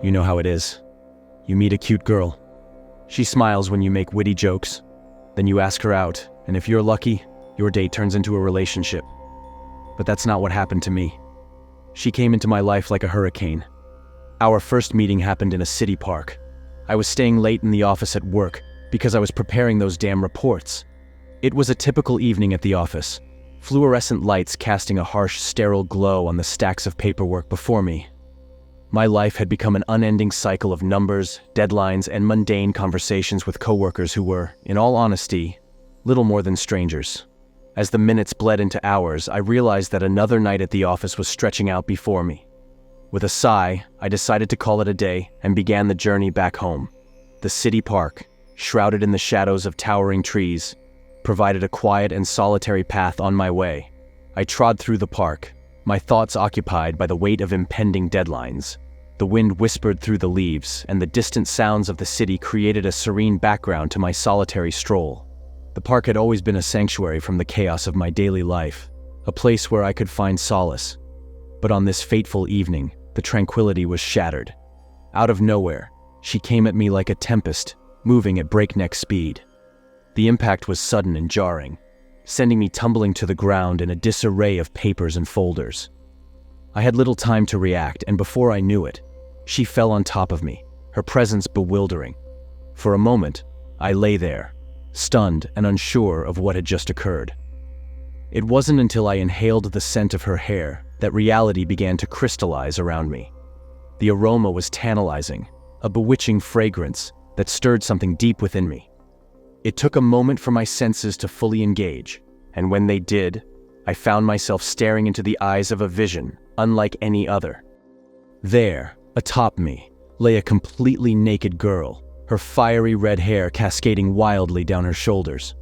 You know how it is. You meet a cute girl. She smiles when you make witty jokes. Then you ask her out, and if you're lucky, your date turns into a relationship. But that's not what happened to me. She came into my life like a hurricane. Our first meeting happened in a city park. I was staying late in the office at work because I was preparing those damn reports. It was a typical evening at the office, fluorescent lights casting a harsh, sterile glow on the stacks of paperwork before me. My life had become an unending cycle of numbers, deadlines, and mundane conversations with coworkers who were, in all honesty, little more than strangers. As the minutes bled into hours, I realized that another night at the office was stretching out before me. With a sigh, I decided to call it a day and began the journey back home. The city park, shrouded in the shadows of towering trees, provided a quiet and solitary path on my way. I trod through the park, my thoughts occupied by the weight of impending deadlines. The wind whispered through the leaves, and the distant sounds of the city created a serene background to my solitary stroll. The park had always been a sanctuary from the chaos of my daily life, a place where I could find solace. But on this fateful evening, the tranquility was shattered. Out of nowhere, she came at me like a tempest, moving at breakneck speed. The impact was sudden and jarring, sending me tumbling to the ground in a disarray of papers and folders. I had little time to react, and before I knew it, she fell on top of me, her presence bewildering. For a moment, I lay there, stunned and unsure of what had just occurred. It wasn't until I inhaled the scent of her hair that reality began to crystallize around me. The aroma was tantalizing, a bewitching fragrance that stirred something deep within me. It took a moment for my senses to fully engage, and when they did, I found myself staring into the eyes of a vision unlike any other. There, atop me, lay a completely naked girl, her fiery red hair cascading wildly down her shoulders.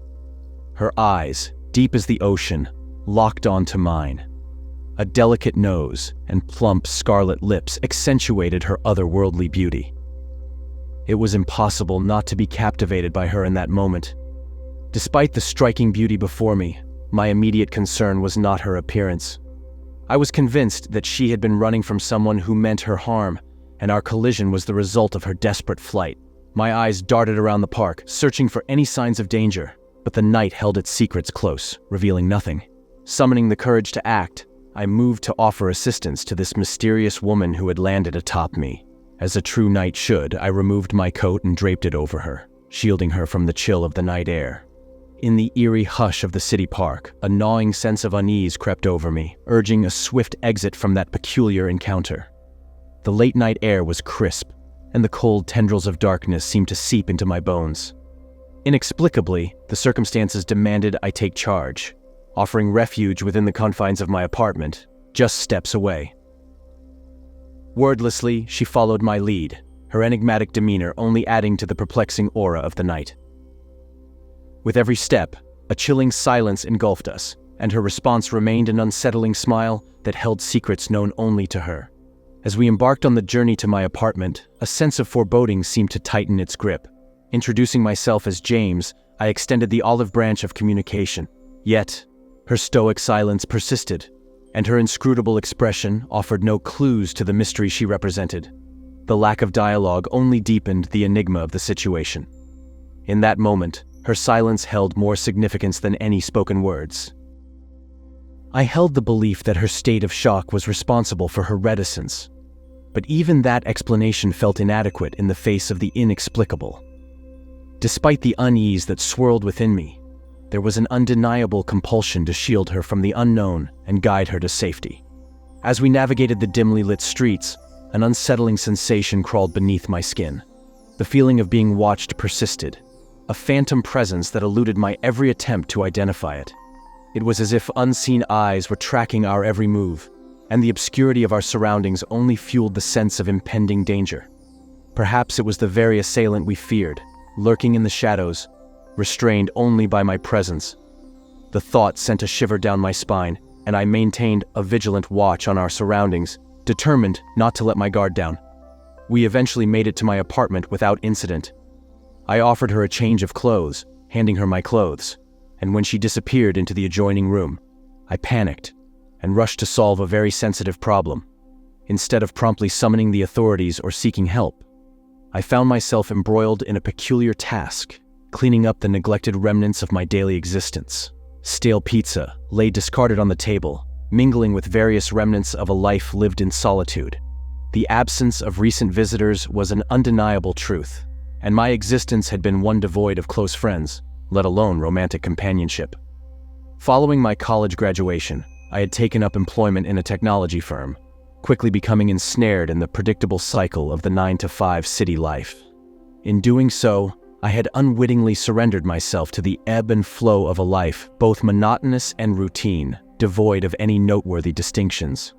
Her eyes, deep as the ocean, locked onto mine. A delicate nose and plump scarlet lips accentuated her otherworldly beauty. It was impossible not to be captivated by her in that moment. Despite the striking beauty before me, my immediate concern was not her appearance. I was convinced that she had been running from someone who meant her harm, and our collision was the result of her desperate flight. My eyes darted around the park, searching for any signs of danger, but the night held its secrets close, revealing nothing. Summoning the courage to act, I moved to offer assistance to this mysterious woman who had landed atop me. As a true knight should, I removed my coat and draped it over her, shielding her from the chill of the night air. In the eerie hush of the city park, a gnawing sense of unease crept over me, urging a swift exit from that peculiar encounter. The late-night air was crisp, and the cold tendrils of darkness seemed to seep into my bones. Inexplicably, the circumstances demanded I take charge, offering refuge within the confines of my apartment, just steps away. Wordlessly, she followed my lead, her enigmatic demeanor only adding to the perplexing aura of the night. With every step, a chilling silence engulfed us, and her response remained an unsettling smile that held secrets known only to her. As we embarked on the journey to my apartment, a sense of foreboding seemed to tighten its grip. Introducing myself as James, I extended the olive branch of communication. Yet, her stoic silence persisted, and her inscrutable expression offered no clues to the mystery she represented. The lack of dialogue only deepened the enigma of the situation. In that moment, her silence held more significance than any spoken words. I held the belief that her state of shock was responsible for her reticence, but even that explanation felt inadequate in the face of the inexplicable. Despite the unease that swirled within me, there was an undeniable compulsion to shield her from the unknown and guide her to safety. As we navigated the dimly lit streets, an unsettling sensation crawled beneath my skin. The feeling of being watched persisted, a phantom presence that eluded my every attempt to identify it. It was as if unseen eyes were tracking our every move, and the obscurity of our surroundings only fueled the sense of impending danger. Perhaps it was the very assailant we feared, lurking in the shadows, restrained only by my presence. The thought sent a shiver down my spine, and I maintained a vigilant watch on our surroundings, determined not to let my guard down. We eventually made it to my apartment without incident. I offered her a change of clothes, handing her my clothes, and when she disappeared into the adjoining room, I panicked and rushed to solve a very sensitive problem. instead of promptly summoning the authorities or seeking help. I found myself embroiled in a peculiar task, cleaning up the neglected remnants of my daily existence. Stale pizza lay discarded on the table, mingling with various remnants of a life lived in solitude. The absence of recent visitors was an undeniable truth, and my existence had been one devoid of close friends, let alone romantic companionship. Following my college graduation, I had taken up employment in a technology firm, quickly becoming ensnared in the predictable cycle of the 9-to-5 city life. In doing so, I had unwittingly surrendered myself to the ebb and flow of a life both monotonous and routine, devoid of any noteworthy distinctions.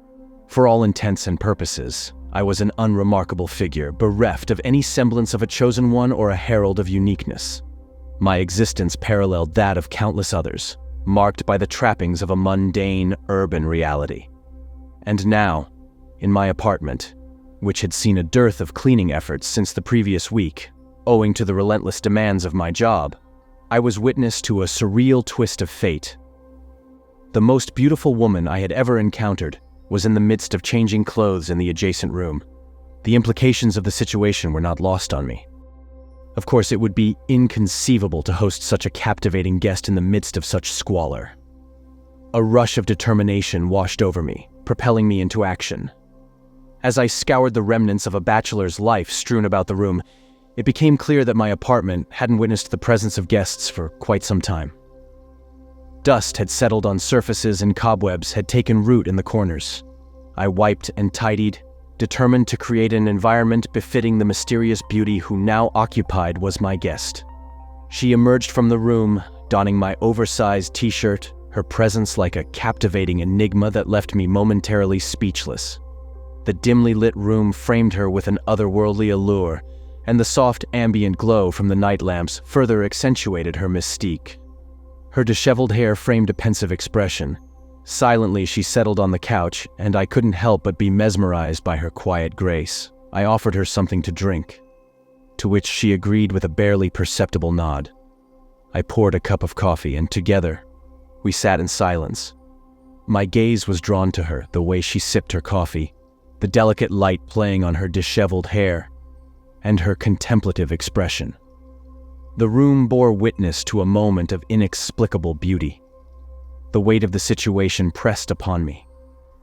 For all intents and purposes, I was an unremarkable figure, bereft of any semblance of a chosen one or a herald of uniqueness. My existence paralleled that of countless others, marked by the trappings of a mundane, urban reality. And now, in my apartment, which had seen a dearth of cleaning efforts since the previous week, owing to the relentless demands of my job, I was witness to a surreal twist of fate. The most beautiful woman I had ever encountered was in the midst of changing clothes in the adjacent room. The implications of the situation were not lost on me. Of course, it would be inconceivable to host such a captivating guest in the midst of such squalor. A rush of determination washed over me, propelling me into action. As I scoured the remnants of a bachelor's life strewn about the room, it became clear that my apartment hadn't witnessed the presence of guests for quite some time. Dust had settled on surfaces and cobwebs had taken root in the corners. I wiped and tidied, determined to create an environment befitting the mysterious beauty who now occupied was my guest. She emerged from the room, donning my oversized t-shirt, her presence like a captivating enigma that left me momentarily speechless. The dimly lit room framed her with an otherworldly allure, and the soft ambient glow from the night lamps further accentuated her mystique. Her disheveled hair framed a pensive expression. Silently, she settled on the couch, and I couldn't help but be mesmerized by her quiet grace. I offered her something to drink, to which she agreed with a barely perceptible nod. I poured a cup of coffee, and together, we sat in silence. My gaze was drawn to her, the way she sipped her coffee, the delicate light playing on her disheveled hair, and her contemplative expression. The room bore witness to a moment of inexplicable beauty. The weight of the situation pressed upon me,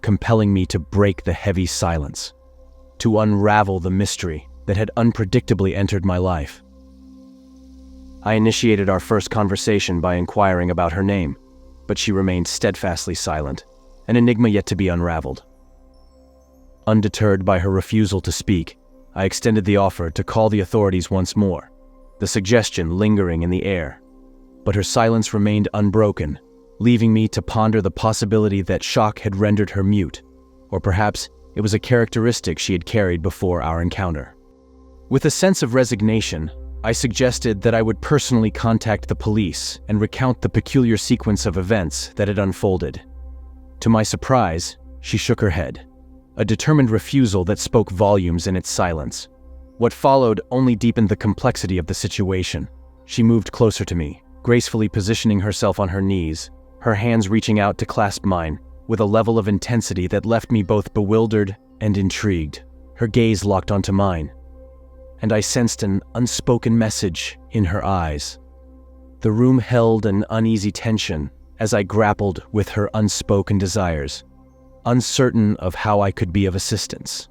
compelling me to break the heavy silence, to unravel the mystery that had unpredictably entered my life. I initiated our first conversation by inquiring about her name, but she remained steadfastly silent, an enigma yet to be unraveled. Undeterred by her refusal to speak, I extended the offer to call the authorities once more, the suggestion lingering in the air. But her silence remained unbroken, leaving me to ponder the possibility that shock had rendered her mute, or perhaps it was a characteristic she had carried before our encounter. With a sense of resignation, I suggested that I would personally contact the police and recount the peculiar sequence of events that had unfolded. To my surprise, she shook her head, a determined refusal that spoke volumes in its silence. What followed only deepened the complexity of the situation. She moved closer to me, gracefully positioning herself on her knees, her hands reaching out to clasp mine, with a level of intensity that left me both bewildered and intrigued. Her gaze locked onto mine, and I sensed an unspoken message in her eyes. The room held an uneasy tension as I grappled with her unspoken desires, uncertain of how I could be of assistance.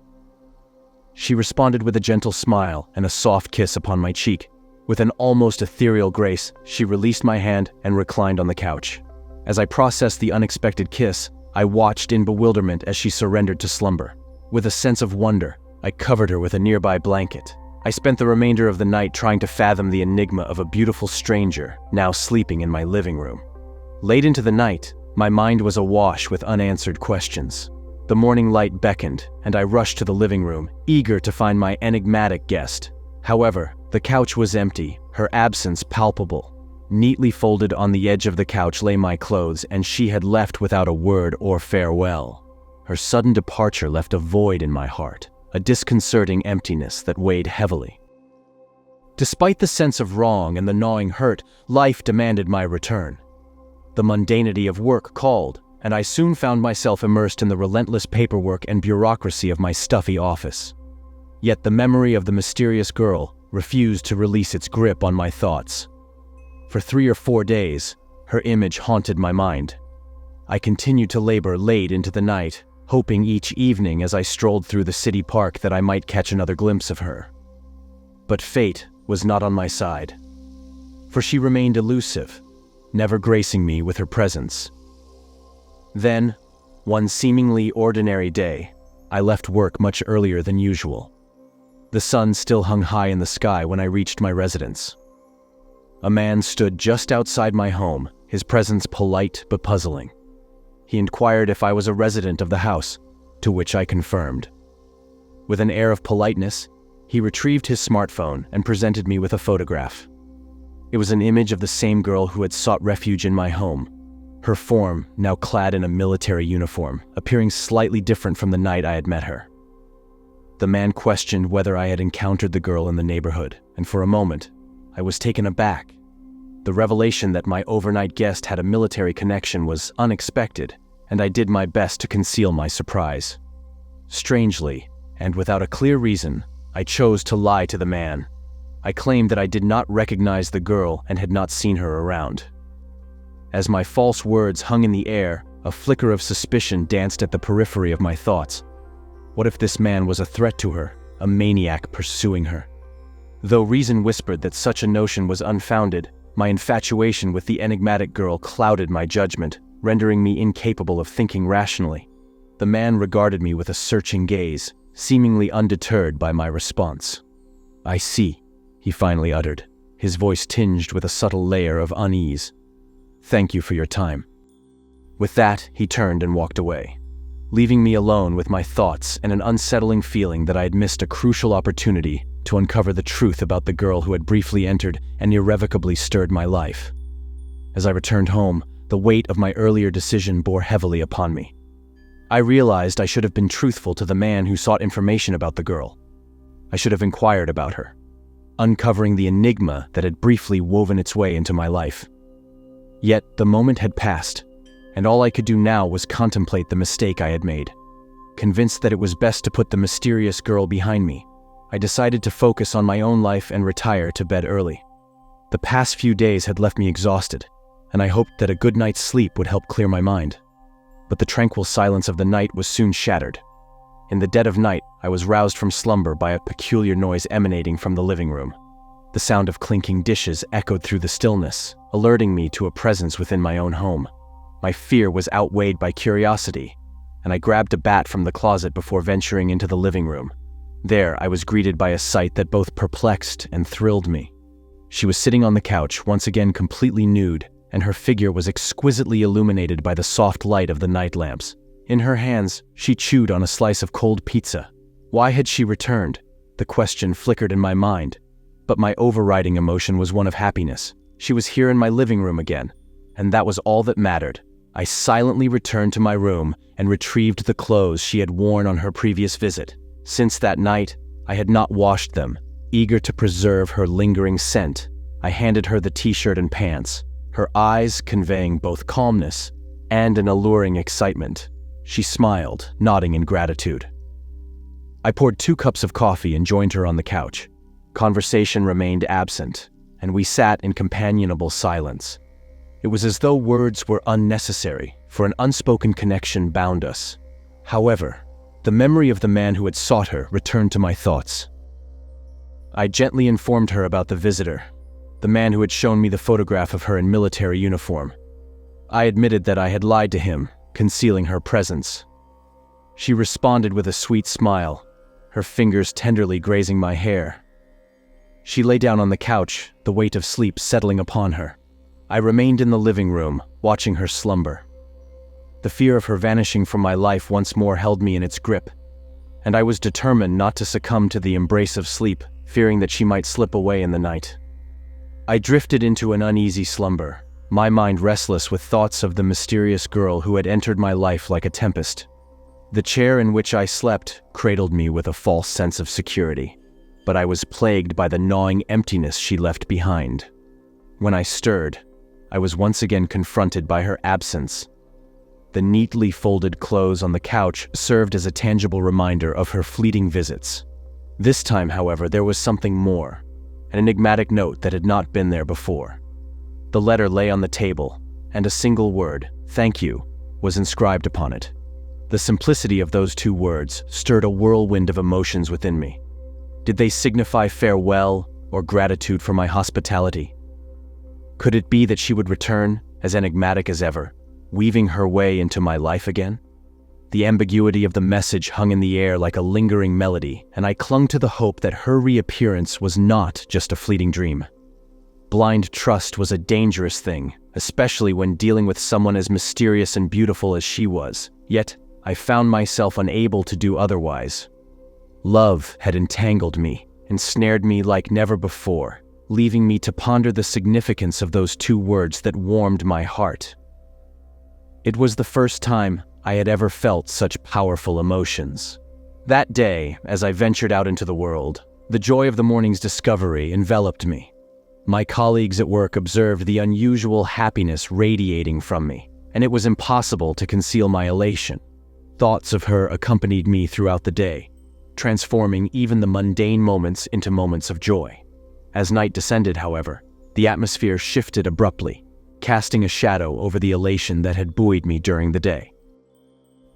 She responded with a gentle smile and a soft kiss upon my cheek. With an almost ethereal grace, she released my hand and reclined on the couch. As I processed the unexpected kiss, I watched in bewilderment as she surrendered to slumber. With a sense of wonder, I covered her with a nearby blanket. I spent the remainder of the night trying to fathom the enigma of a beautiful stranger now sleeping in my living room. Late into the night, my mind was awash with unanswered questions. The morning light beckoned, and I rushed to the living room, eager to find my enigmatic guest. However, the couch was empty, her absence palpable. Neatly folded on the edge of the couch lay my clothes, and she had left without a word or farewell. Her sudden departure left a void in my heart, a disconcerting emptiness that weighed heavily. Despite the sense of wrong and the gnawing hurt, life demanded my return. The mundanity of work called, and I soon found myself immersed in the relentless paperwork and bureaucracy of my stuffy office. Yet the memory of the mysterious girl refused to release its grip on my thoughts. For 3 or 4 days, her image haunted my mind. I continued to labor late into the night, hoping each evening as I strolled through the city park that I might catch another glimpse of her. But fate was not on my side, for she remained elusive, never gracing me with her presence. Then, one seemingly ordinary day, I left work much earlier than usual. The sun still hung high in the sky when I reached my residence. A man stood just outside my home, his presence polite but puzzling. He inquired if I was a resident of the house, to which I confirmed. With an air of politeness, he retrieved his smartphone and presented me with a photograph. It was an image of the same girl who had sought refuge in my home, her form now clad in a military uniform, appearing slightly different from the night I had met her. The man questioned whether I had encountered the girl in the neighborhood, and for a moment, I was taken aback. The revelation that my overnight guest had a military connection was unexpected, and I did my best to conceal my surprise. Strangely, and without a clear reason, I chose to lie to the man. I claimed that I did not recognize the girl and had not seen her around. As my false words hung in the air, a flicker of suspicion danced at the periphery of my thoughts. What if this man was a threat to her, a maniac pursuing her? Though reason whispered that such a notion was unfounded, my infatuation with the enigmatic girl clouded my judgment, rendering me incapable of thinking rationally. The man regarded me with a searching gaze, seemingly undeterred by my response. "I see," he finally uttered, his voice tinged with a subtle layer of unease. "Thank you for your time." With that, he turned and walked away, leaving me alone with my thoughts and an unsettling feeling that I had missed a crucial opportunity to uncover the truth about the girl who had briefly entered and irrevocably stirred my life. As I returned home, the weight of my earlier decision bore heavily upon me. I realized I should have been truthful to the man who sought information about the girl. I should have inquired about her, uncovering the enigma that had briefly woven its way into my life. Yet the moment had passed, and all I could do now was contemplate the mistake I had made. Convinced that it was best to put the mysterious girl behind me, I decided to focus on my own life and retire to bed early. The past few days had left me exhausted, and I hoped that a good night's sleep would help clear my mind. But the tranquil silence of the night was soon shattered. In the dead of night, I was roused from slumber by a peculiar noise emanating from the living room. The sound of clinking dishes echoed through the stillness, alerting me to a presence within my own home. My fear was outweighed by curiosity, and I grabbed a bat from the closet before venturing into the living room. There, I was greeted by a sight that both perplexed and thrilled me. She was sitting on the couch, once again completely nude, and her figure was exquisitely illuminated by the soft light of the night lamps. In her hands, she chewed on a slice of cold pizza. Why had she returned? The question flickered in my mind, but my overriding emotion was one of happiness. She was here in my living room again, and that was all that mattered. I silently returned to my room and retrieved the clothes she had worn on her previous visit. Since that night, I had not washed them. Eager to preserve her lingering scent, I handed her the t-shirt and pants, her eyes conveying both calmness and an alluring excitement. She smiled, nodding in gratitude. I poured 2 cups of coffee and joined her on the couch. Conversation remained absent, and we sat in companionable silence. It was as though words were unnecessary, for an unspoken connection bound us. However, the memory of the man who had sought her returned to my thoughts. I gently informed her about the visitor, the man who had shown me the photograph of her in military uniform. I admitted that I had lied to him, concealing her presence. She responded with a sweet smile, her fingers tenderly grazing my hair. She lay down on the couch, the weight of sleep settling upon her. I remained in the living room, watching her slumber. The fear of her vanishing from my life once more held me in its grip, and I was determined not to succumb to the embrace of sleep, fearing that she might slip away in the night. I drifted into an uneasy slumber, my mind restless with thoughts of the mysterious girl who had entered my life like a tempest. The chair in which I slept cradled me with a false sense of security, but I was plagued by the gnawing emptiness she left behind. When I stirred, I was once again confronted by her absence. The neatly folded clothes on the couch served as a tangible reminder of her fleeting visits. This time, however, there was something more, an enigmatic note that had not been there before. The letter lay on the table, and a single word, "Thank you," was inscribed upon it. The simplicity of those two words stirred a whirlwind of emotions within me. Did they signify farewell or gratitude for my hospitality? Could it be that she would return, as enigmatic as ever, weaving her way into my life again? The ambiguity of the message hung in the air like a lingering melody, and I clung to the hope that her reappearance was not just a fleeting dream. Blind trust was a dangerous thing, especially when dealing with someone as mysterious and beautiful as she was. Yet, I found myself unable to do otherwise. Love had entangled me, ensnared me like never before, leaving me to ponder the significance of those two words that warmed my heart. It was the first time I had ever felt such powerful emotions. That day, as I ventured out into the world, the joy of the morning's discovery enveloped me. My colleagues at work observed the unusual happiness radiating from me, and it was impossible to conceal my elation. Thoughts of her accompanied me throughout the day, transforming even the mundane moments into moments of joy. As night descended, however, the atmosphere shifted abruptly, casting a shadow over the elation that had buoyed me during the day.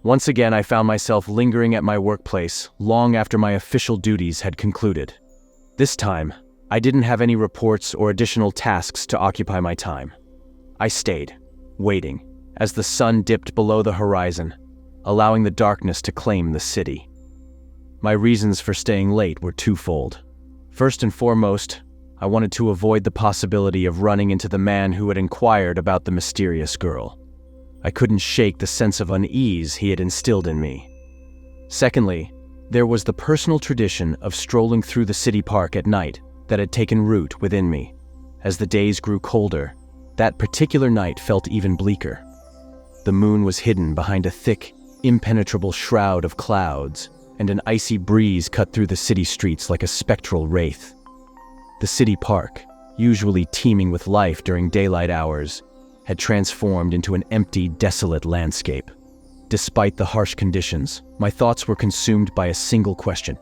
Once again, I found myself lingering at my workplace long after my official duties had concluded. This time, I didn't have any reports or additional tasks to occupy my time. I stayed, waiting, as the sun dipped below the horizon, allowing the darkness to claim the city. My reasons for staying late were twofold. First and foremost, I wanted to avoid the possibility of running into the man who had inquired about the mysterious girl. I couldn't shake the sense of unease he had instilled in me. Secondly, there was the personal tradition of strolling through the city park at night that had taken root within me. As the days grew colder, that particular night felt even bleaker. The moon was hidden behind a thick, impenetrable shroud of clouds, and an icy breeze cut through the city streets like a spectral wraith. The city park, usually teeming with life during daylight hours, had transformed into an empty, desolate landscape. Despite the harsh conditions, my thoughts were consumed by a single question.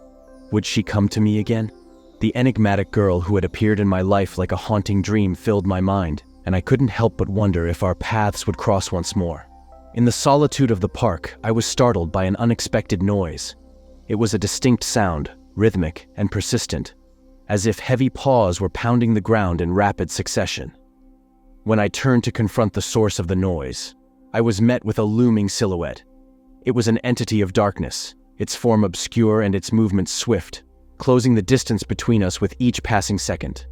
Would she come to me again? The enigmatic girl who had appeared in my life like a haunting dream filled my mind, and I couldn't help but wonder if our paths would cross once more. In the solitude of the park, I was startled by an unexpected noise. It was a distinct sound, rhythmic and persistent, as if heavy paws were pounding the ground in rapid succession. When I turned to confront the source of the noise, I was met with a looming silhouette. It was an entity of darkness, its form obscure and its movements swift, closing the distance between us with each passing second.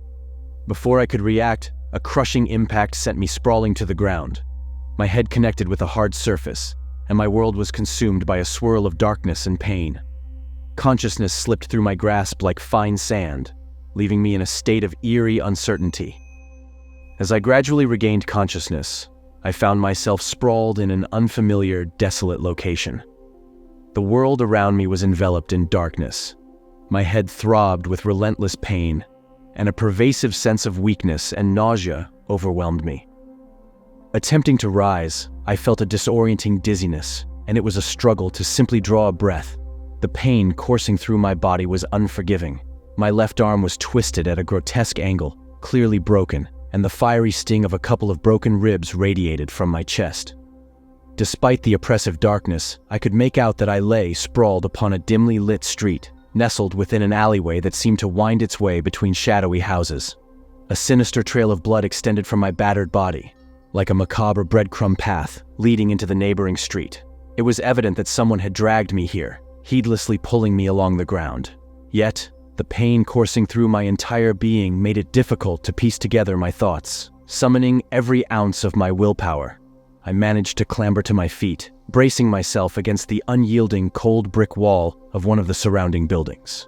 Before I could react, a crushing impact sent me sprawling to the ground. My head connected with a hard surface, and my world was consumed by a swirl of darkness and pain. Consciousness slipped through my grasp like fine sand, leaving me in a state of eerie uncertainty. As I gradually regained consciousness, I found myself sprawled in an unfamiliar, desolate location. The world around me was enveloped in darkness. My head throbbed with relentless pain, and a pervasive sense of weakness and nausea overwhelmed me. Attempting to rise, I felt a disorienting dizziness, and it was a struggle to simply draw a breath. The pain coursing through my body was unforgiving. My left arm was twisted at a grotesque angle, clearly broken, and the fiery sting of a couple of broken ribs radiated from my chest. Despite the oppressive darkness, I could make out that I lay sprawled upon a dimly lit street, nestled within an alleyway that seemed to wind its way between shadowy houses. A sinister trail of blood extended from my battered body, like a macabre breadcrumb path leading into the neighboring street. It was evident that someone had dragged me here, heedlessly pulling me along the ground. Yet, the pain coursing through my entire being made it difficult to piece together my thoughts. Summoning every ounce of my willpower, I managed to clamber to my feet, bracing myself against the unyielding cold brick wall of one of the surrounding buildings.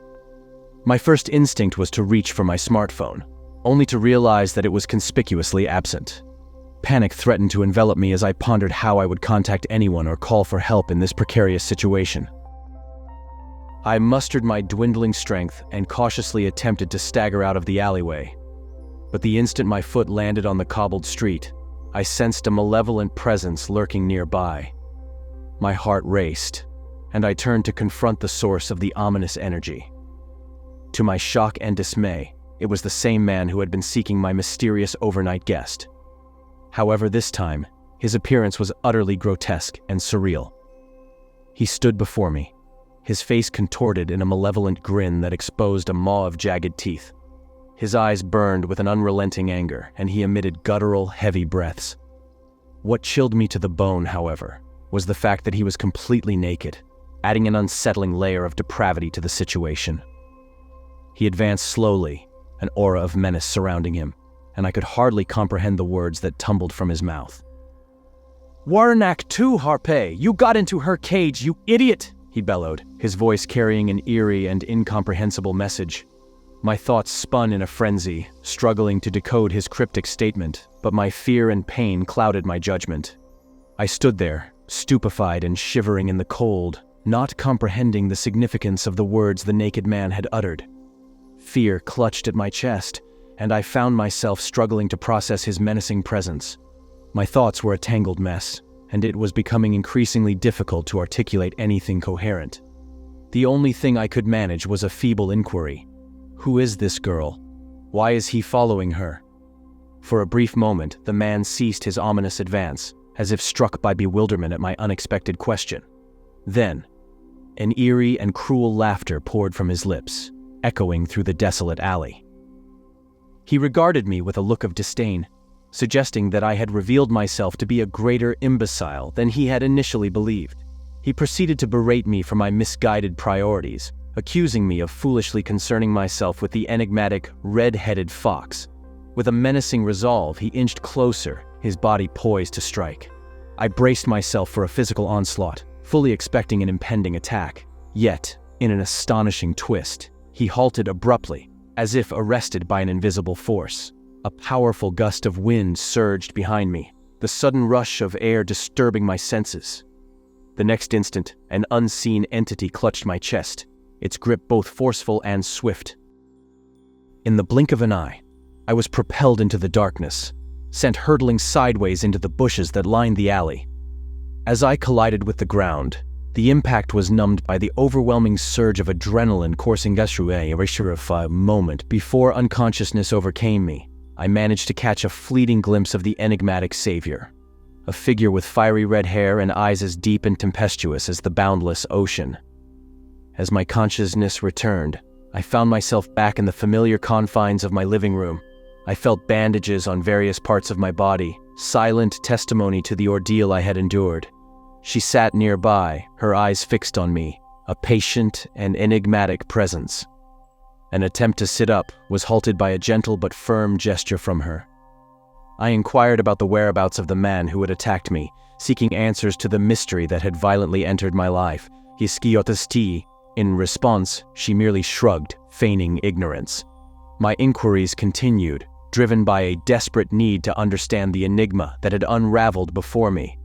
My first instinct was to reach for my smartphone, only to realize that it was conspicuously absent. Panic threatened to envelop me as I pondered how I would contact anyone or call for help in this precarious situation. I mustered my dwindling strength and cautiously attempted to stagger out of the alleyway. But the instant my foot landed on the cobbled street, I sensed a malevolent presence lurking nearby. My heart raced, and I turned to confront the source of the ominous energy. To my shock and dismay, it was the same man who had been seeking my mysterious overnight guest. However, this time, his appearance was utterly grotesque and surreal. He stood before me, his face contorted in a malevolent grin that exposed a maw of jagged teeth. His eyes burned with an unrelenting anger, and he emitted guttural, heavy breaths. What chilled me to the bone, however, was the fact that he was completely naked, adding an unsettling layer of depravity to the situation. He advanced slowly, an aura of menace surrounding him, and I could hardly comprehend the words that tumbled from his mouth. "Warnak too, Harpe! You got into her cage, you idiot!" he bellowed, his voice carrying an eerie and incomprehensible message. My thoughts spun in a frenzy, struggling to decode his cryptic statement, but my fear and pain clouded my judgment. I stood there, stupefied and shivering in the cold, not comprehending the significance of the words the naked man had uttered. Fear clutched at my chest, and I found myself struggling to process his menacing presence. My thoughts were a tangled mess, and it was becoming increasingly difficult to articulate anything coherent. The only thing I could manage was a feeble inquiry. Who is this girl? Why is he following her? For a brief moment, the man ceased his ominous advance, as if struck by bewilderment at my unexpected question. Then, an eerie and cruel laughter poured from his lips, echoing through the desolate alley. He regarded me with a look of disdain, suggesting that I had revealed myself to be a greater imbecile than he had initially believed. He proceeded to berate me for my misguided priorities, accusing me of foolishly concerning myself with the enigmatic, red-headed fox. With a menacing resolve, he inched closer, his body poised to strike. I braced myself for a physical onslaught, fully expecting an impending attack. Yet, in an astonishing twist, he halted abruptly, as if arrested by an invisible force. A powerful gust of wind surged behind me, the sudden rush of air disturbing my senses. The next instant, an unseen entity clutched my chest, its grip both forceful and swift. In the blink of an eye, I was propelled into the darkness, sent hurtling sideways into the bushes that lined the alley. As I collided with the ground, the impact was numbed by the overwhelming surge of adrenaline coursing through a moment before unconsciousness overcame me. I managed to catch a fleeting glimpse of the enigmatic savior, a figure with fiery red hair and eyes as deep and tempestuous as the boundless ocean. As my consciousness returned, I found myself back in the familiar confines of my living room. I felt bandages on various parts of my body, silent testimony to the ordeal I had endured. She sat nearby, her eyes fixed on me, a patient and enigmatic presence. An attempt to sit up was halted by a gentle but firm gesture from her. I inquired about the whereabouts of the man who had attacked me, seeking answers to the mystery that had violently entered my life. In response, she merely shrugged, feigning ignorance. My inquiries continued, driven by a desperate need to understand the enigma that had unraveled before me.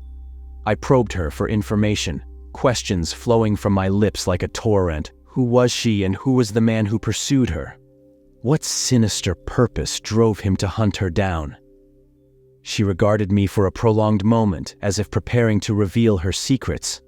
I probed her for information, questions flowing from my lips like a torrent. Who was she and who was the man who pursued her? What sinister purpose drove him to hunt her down? She regarded me for a prolonged moment, as if preparing to reveal her secrets.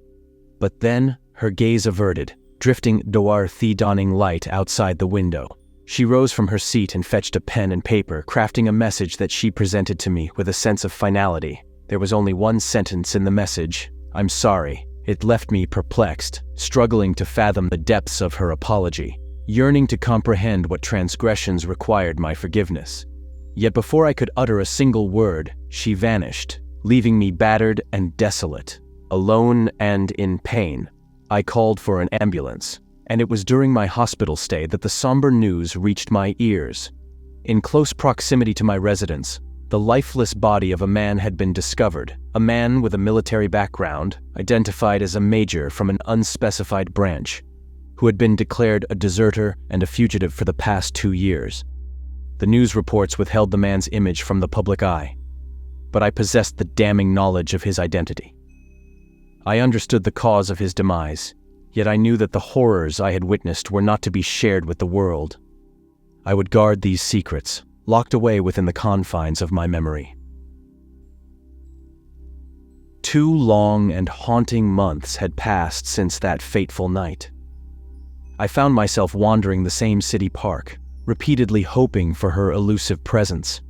But then, her gaze averted, drifting toward the dawning light outside the window. She rose from her seat and fetched a pen and paper, crafting a message that she presented to me with a sense of finality. There was only one sentence in the message: "I'm sorry." It left me perplexed, struggling to fathom the depths of her apology, yearning to comprehend what transgressions required my forgiveness. Yet before I could utter a single word, she vanished, leaving me battered and desolate, alone and in pain. I called for an ambulance, and it was during my hospital stay that the somber news reached my ears. In close proximity to my residence, the lifeless body of a man had been discovered, a man with a military background, identified as a major from an unspecified branch, who had been declared a deserter and a fugitive for the past 2 years. The news reports withheld the man's image from the public eye, but I possessed the damning knowledge of his identity. I understood the cause of his demise, yet I knew that the horrors I had witnessed were not to be shared with the world. I would guard these secrets, locked away within the confines of my memory. 2 long and haunting months had passed since that fateful night. I found myself wandering the same city park, repeatedly hoping for her elusive presence.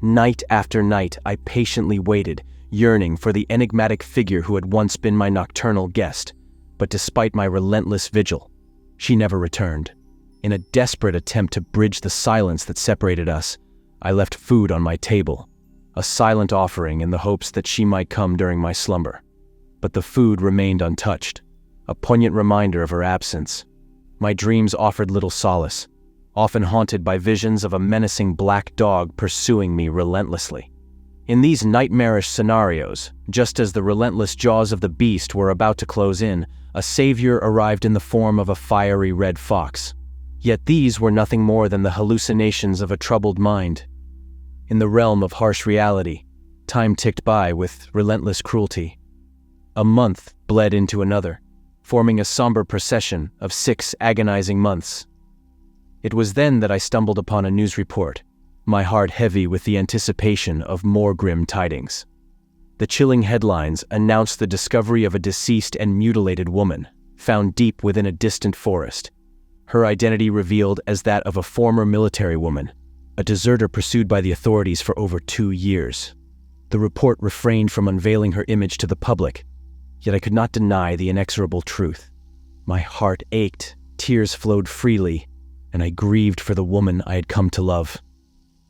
Night after night, I patiently waited, yearning for the enigmatic figure who had once been my nocturnal guest, but despite my relentless vigil, she never returned. In a desperate attempt to bridge the silence that separated us, I left food on my table, a silent offering in the hopes that she might come during my slumber. But the food remained untouched, a poignant reminder of her absence. My dreams offered little solace, often haunted by visions of a menacing black dog pursuing me relentlessly. In these nightmarish scenarios, just as the relentless jaws of the beast were about to close in, a savior arrived in the form of a fiery red fox. Yet these were nothing more than the hallucinations of a troubled mind. In the realm of harsh reality, time ticked by with relentless cruelty. A month bled into another, forming a somber procession of 6 agonizing months. It was then that I stumbled upon a news report, my heart heavy with the anticipation of more grim tidings. The chilling headlines announced the discovery of a deceased and mutilated woman, found deep within a distant forest. Her identity revealed as that of a former military woman, a deserter pursued by the authorities for over 2 years. The report refrained from unveiling her image to the public, yet I could not deny the inexorable truth. My heart ached, tears flowed freely, and I grieved for the woman I had come to love.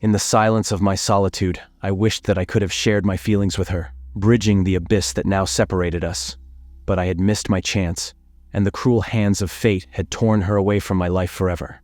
In the silence of my solitude, I wished that I could have shared my feelings with her, bridging the abyss that now separated us. But I had missed my chance, and the cruel hands of fate had torn her away from my life forever.